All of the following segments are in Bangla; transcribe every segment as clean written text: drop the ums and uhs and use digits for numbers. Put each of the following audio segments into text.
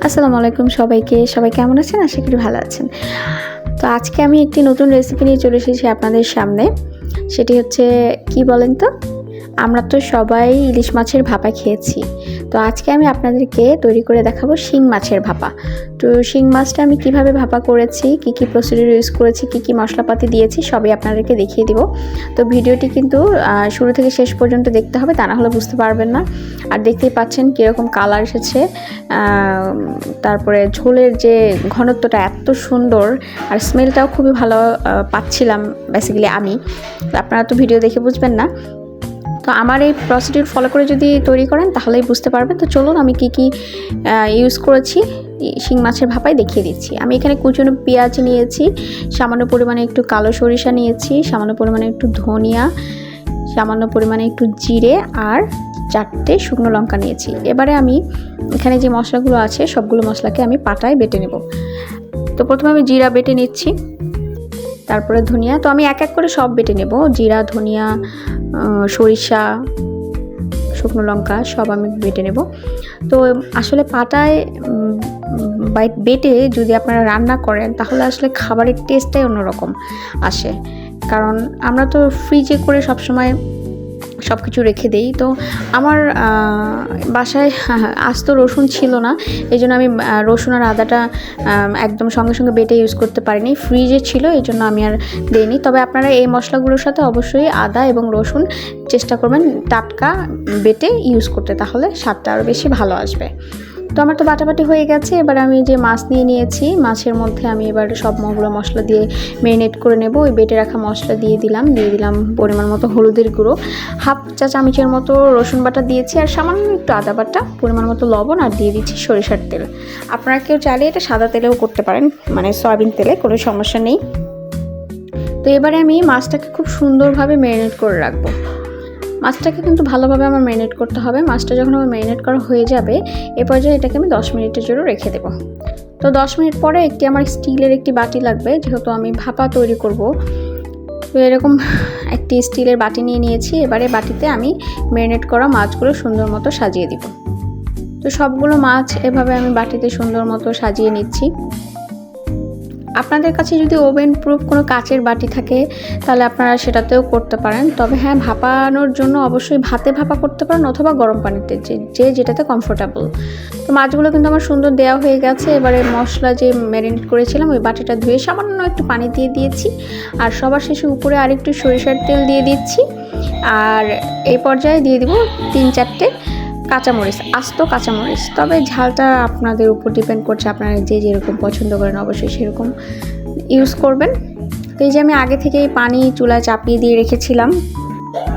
আসসালামু আলাইকুম সবাই কেমন আছেন? আশা করি ভালো আছেন। তো আজকে আমি একটি নতুন রেসিপি নিয়ে চলে এসেছি আপনাদের সামনে। সেটি হচ্ছে কি বলেন তো? আমরা তো সবাই ইলিশ মাছের ভাপা খেয়েছি। তো আজকে আমি আপনাদেরকে তৈরি করে দেখাবো শিং মাছের ভাপা। তো শিং মাছটা আমি কিভাবে ভাপা করেছি, কি প্রসিডিউর ইউজ করেছি, কি মশলাপাতি দিয়েছি সবই আপনাদেরকে দেখিয়ে দিব। তো ভিডিওটি কিন্তু শুরু থেকে শেষ পর্যন্ত দেখতে হবে, তা না হলে বুঝতে পারবেন না। আর দেখতেই পাচ্ছেন কীরকম কালার এসেছে, তারপরে ঝোলের যে ঘনত্বটা এত সুন্দর আর স্মেলটাও খুবই ভালো পাচ্ছিলাম বেসিক্যালি আমি। আপনারা তো ভিডিও দেখে বুঝবেন না। তো আমার এই প্রসিডিউর ফলো করে যদি তৈরি করেন তাহলেই বুঝতে পারবেন। তো চলুন আমি কি ইউজ করেছি শিং মাছের ভাপায় দেখিয়ে দিচ্ছি। আমি এখানে কুচনো পেঁয়াজ নিয়েছি, সামান্য পরিমাণে একটু কালো সরিষা নিয়েছি, সামান্য পরিমাণে একটু ধনিয়া, সামান্য পরিমাণে একটু জিরে আর 4টে শুকনো লঙ্কা নিয়েছি। এবারে আমি এখানে যে মশলাগুলো আছে সবগুলো মশলাকে আমি পাটায় বেটে নেব। তো প্রথমে আমি জিরা বেটে নিচ্ছি, তারপরে ধনিয়া। তো আমি এক এক করে সব বেটে নেব, জিরা, ধনিয়া, সরিষা, শুকনো লঙ্কা সব আমি বেটে নেব। তো আসলে পাটায় বেটে যদি আপনারা রান্না করেন তাহলে আসলে খাবারের টেস্টটাই অন্যরকম আসে, কারণ আমরা তো ফ্রিজে করে সবসময় সব কিছু রেখে দেই। তো আমার বাসায় আস্ত রসুন ছিল না, এই জন্য আমি রসুন আর আদাটা একদম সঙ্গে সঙ্গে বেটে ইউজ করতে পারিনি, ফ্রিজে ছিল এই জন্য আমি আর দিইনি। তবে আপনারা এই মশলাগুলোর সাথে অবশ্যই আদা এবং রসুন চেষ্টা করবেন টাটকা বেটে ইউজ করতে, তাহলে স্বাদটা আরও বেশি ভালো আসবে। তো আমার তো বাটাবাটি হয়ে গেছে। এবার আমি যে মাছ নিয়ে নিয়েছি, মাছের মধ্যে আমি এবার সবগুলো মশলা দিয়ে ম্যারিনেট করে নেব। ওই বেটে রাখা মশলা দিয়ে দিলাম পরিমাণ মতো হলুদের গুঁড়ো, হাফ চা চামচের মতো রসুন বাটা দিয়েছি, আর সামান্য একটু আদা বাটা, পরিমাণ মতো লবণ, আর দিয়ে দিচ্ছি সরিষার তেল। আপনারা কেউ চাইলে এটা সাদা তেলেও করতে পারেন, মানে সয়াবিন তেলে, কোনো সমস্যা নেই। তো এবারে আমি মাছটাকে খুব সুন্দরভাবে ম্যারিনেট করে রাখবো। মাছটাকে কিন্তু ভালোভাবে আমার ম্যারিনেট করতে হবে। মাছটা যখন আমার ম্যারিনেট করা হয়ে যাবে এ পর্যায়ে এটাকে আমি 10 মিনিটের জন্য রেখে দেবো। তো 10 মিনিট পরে আমার স্টিলের একটি বাটি লাগবে, যেহেতু আমি ভাপা তৈরি করব। তো এরকম একটি স্টিলের বাটি নিয়ে নিয়েছি। এবারে বাটিতে আমি ম্যারিনেট করা মাছগুলো সুন্দর মতো সাজিয়ে দিব। তো সবগুলো মাছ এভাবে আমি বাটিতে সুন্দর মতো সাজিয়ে নিচ্ছি। আপনাদের কাছে যদি ওভেন প্রুফ কোনো কাচের বাটি থাকে তাহলে আপনারা সেটাতেও করতে পারেন। তবে হ্যাঁ, ভাপানোর জন্য অবশ্যই ভাতে ভাপা করতে পারেন অথবা গরম পানিতে, যে যেটাতে কমফোর্টেবল। তো মাছগুলো কিন্তু আমার সুন্দর দেওয়া হয়ে গেছে। এবারে মশলা যে ম্যারিনেট করেছিলাম ওই বাটিটা ধুয়ে সামান্য একটু পানি দিয়ে দিয়েছি, আর সবার শেষে উপরে আরেকটু সরিষার তেল দিয়ে দিচ্ছি। আর এই পর্যায়ে দিয়ে দিব 3-4টে কাঁচামরিচ, আস্ত কাঁচামরিচ। তবে ঝালটা আপনাদের উপর ডিপেন্ড করছে, আপনারা যে যেরকম পছন্দ করেন অবশ্যই সেরকম ইউজ করবেন। তো এই যে আমি আগে থেকেই পানি চুলায় চাপিয়ে দিয়ে রেখেছিলাম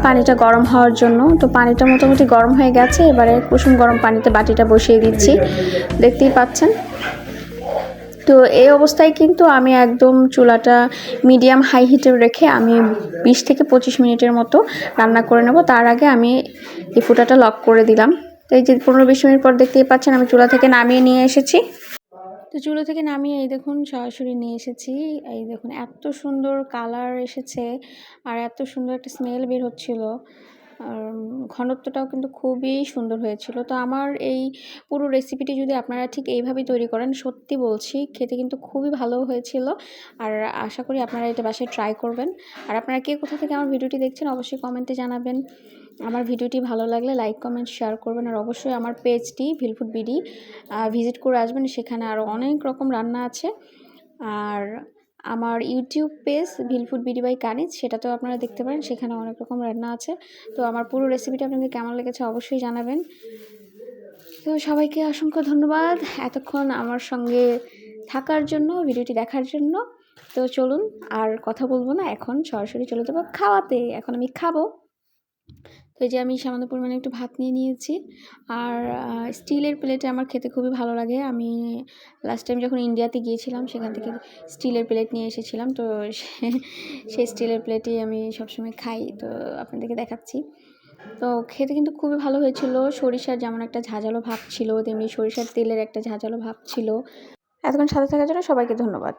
পানিটা গরম হওয়ার জন্য। তো পানিটা মোটামুটি গরম হয়ে গেছে। এবারে কুসুম গরম পানিতে বাটিটা বসিয়ে দিচ্ছি, দেখতেই পাচ্ছেন। তো এই অবস্থায় কিন্তু আমি একদম চুলাটা মিডিয়াম হাই হিটে রেখে আমি 20 থেকে 25 মিনিটের মতো রান্না করে নেব। তার আগে আমি এই ফুটাটা লক করে দিলাম। তো এই যে 15-20 মিনিট পর দেখতেই পাচ্ছেন আমি চুলা থেকে নামিয়ে নিয়ে এসেছি। তো চুলা থেকে নামিয়ে এই দেখুন সরাসরি নিয়ে এসেছি। এই দেখুন এত সুন্দর কালার এসেছে আর এত সুন্দর একটা স্মেল বের হচ্ছিল, আর ঘনত্বটাও কিন্তু খুবই সুন্দর হয়েছিল। তো আমার এই পুরো রেসিপিটি যদি আপনারা ঠিক এইভাবেই তৈরি করেন, সত্যি বলছি খেতে কিন্তু খুবই ভালো হয়েছিল। আর আশা করি আপনারা এটা বাসায় ট্রাই করবেন। আর আপনারা কে কোথা থেকে আমার ভিডিওটি দেখছেন অবশ্যই কমেন্টে জানাবেন। আমার ভিডিওটি ভালো লাগলে লাইক, কমেন্ট, শেয়ার করবেন। আর অবশ্যই আমার পেজটি ভিলফুড বিডি ভিজিট করে আসবেন, সেখানে আরও অনেক রকম রান্না আছে। আর আমার ইউটিউব পেজ ভিলফুড বিডি বাই কানিজ, সেটাতেও আপনারা দেখতে পারেন, সেখানে অনেক রকম রান্না আছে। তো আমার পুরো রেসিপিটা আপনাদের কেমন লেগেছে অবশ্যই জানাবেন। তো সবাইকে অসংখ্য ধন্যবাদ এতক্ষণ আমার সঙ্গে থাকার জন্য, ভিডিওটি দেখার জন্য। তো চলুন আর কথা বলবো না, এখন সরাসরি চলে যাবো খাওয়াতে। এখন আমি খাবো। তো এই যে আমি সামান্য পরিমাণে একটু ভাত নিয়ে নিয়েছি, আর স্টিলের প্লেটে আমার খেতে খুবই ভালো লাগে। আমি লাস্ট টাইম যখন ইন্ডিয়াতে গিয়েছিলাম সেখান থেকে স্টিলের প্লেট নিয়ে এসেছিলাম। তো সেই স্টিলের প্লেটেই আমি সবসময় খাই। তো আপনাদেরকে দেখাচ্ছি। তো খেতে কিন্তু খুবই ভালো হয়েছিল। সরিষার যেমন একটা ঝাঁঝালো ভাব ছিল, তেমনি সরিষার তেলের একটা ঝাঁঝালো ভাব ছিল। এতক্ষণ সাথে থাকার জন্য সবাইকে ধন্যবাদ।